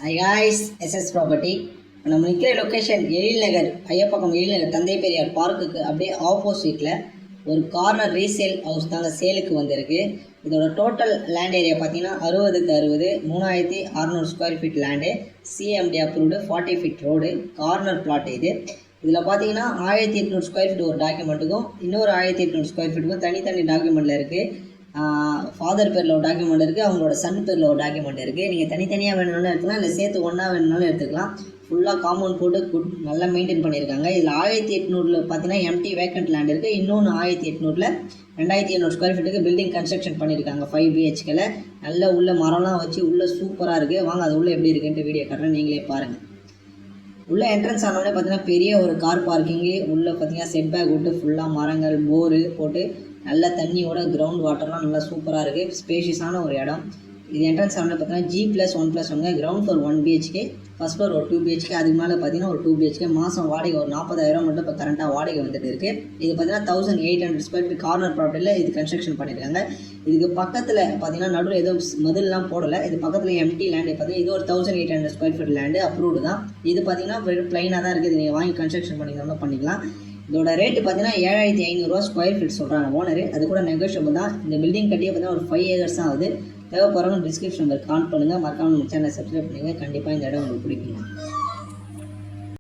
Hi guys, SS property. நம்ம நிற்கிற location Ezhil Nagar, ஐயப்பக்கம் Ezhil Nagar தந்தை பெரியார் பார்க்குக்கு அப்படியே ஆப்போசிட்டில் ஒரு கார்னர் ரீசேல் ஹவுஸ் தாங்க சேலுக்கு வந்திருக்கு. இதோட டோட்டல் லேண்ட் ஏரியா பார்த்தீங்கன்னா 60க்கு 60, 3600 square feet land, CMD approved, 40 feet road, corner plot இது. இதில் பார்த்தீங்கன்னா 1800 ஸ்கொயர் ஃபீட் ஒரு டாக்குமெண்ட்டுக்கும் இன்னொரு 1800 ஸ்கொயர் ஃபீட்டுக்கும் தனித்தனி டாக்குமெண்ட்டில் இருக்குது. ஃபாதர் பேரில் ஒரு டாக்குமெண்ட் இருக்குது, அவங்களோட சன் பேரில் ஒரு டாக்குமெண்ட் இருக்குது. நீங்கள் தனித்தனியாக வேணும்னாலும் எடுத்துக்கலாம், இல்லை சேர்த்து ஒன்றா வேணும்னாலும் எடுத்துக்கலாம். ஃபுல்லாக காம்பவுண்ட் போட்டு நல்லா மெயின்டைன் பண்ணியிருக்காங்க. இதில் 1800 பார்த்தீங்கன்னா எம்டி வேக்கண்ட் லேண்ட் இருக்குது. இன்னொன்று 1800 2800 ஸ்கொயர் ஃபீட்டுக்கு பில்டிங் கன்ஸ்ட்ரக்ஷன் பண்ணியிருக்காங்க. 5 BHKல நல்ல உள்ள மரம்லாம் வச்சு உள்ளே சூப்பராக இருக்குது. வாங்க அது உள்ளே எப்படி இருக்குன்ட்டு வீடியோ காட்டுறேன், நீங்களே பாருங்கள். உள்ளே என்ட்ரன்ஸ் ஆனோடனே பார்த்தீங்கன்னா பெரிய ஒரு கார் பார்க்கிங்கு, உள்ளே பார்த்தீங்கன்னா செட் பேக் விட்டு ஃபுல்லாக மரங்கள் போரு போட்டு நல்ல தண்ணியோட கிரவுண்ட் வாட்டர்லாம் நல்லா சூப்பராக இருக்குது. ஸ்பேஷியஸான ஒரு இடம். இது என்ட்ரன்ஸ் ஆனோடனே பார்த்தீங்கன்னா G+1+1 ground floor 1 BHK, first floor ஒரு 2 BHK, அதுக்கு மேலே பார்த்தீங்கன்னா ஒரு 2 BHK. மாதம் வாடகை ஒரு 40,000 மட்டும் இப்போ கரண்ட்டாக வாடகை வந்துட்டு இருக்குது. இது பார்த்தீங்கன்னா 1800 ஸ்கொயர் ஃபீட் கார்னர் ப்ராப்பர்ட்டியில் இது கன்ஸ்ட்ரக்ஷன் பண்ணியிருக்காங்க. இதுக்கு பக்கத்தில் பார்த்தீங்கன்னா நடுவில் எதுவும் மதிலெலாம் போடலை. இது பக்கத்தில் எம்டி லேண்டு பார்த்தீங்கன்னா இது ஒரு 1800 ஸ்கொயர் ஃபீட் லேண்டு அப்ரூவ்டு தான். இது பார்த்தீங்கன்னா வெறும் ப்ளைனாக தான் இருக்குது. நீங்கள் வாங்கி கன்ஸ்ட்ரக்ஷன் பண்ணிக்கலாம் பண்ணிக்கலாம். இதோட ரேட்டு பார்த்தீங்கன்னா 7500 ஸ்கொயர் ஃபீட் சொல்கிறாங்க ஓனரு. அது கூட நெகோஷியபிள் தான். இந்த பில்டிங் கட்டியே பார்த்தீங்கன்னா ஒரு 5 ஏக்கர்ஸ் தான் ஆகுது. தேவைப்படுறவங்க டிஸ்கிரிப்ஷன் நம்பர் கால் பண்ணுங்கள். மறக்காமல் நம்ம சேனலை சப்ஸ்கிரைப் பண்ணுங்கள். கண்டிப்பாக இந்த இடம் உங்களுக்கு பிடிக்கும்.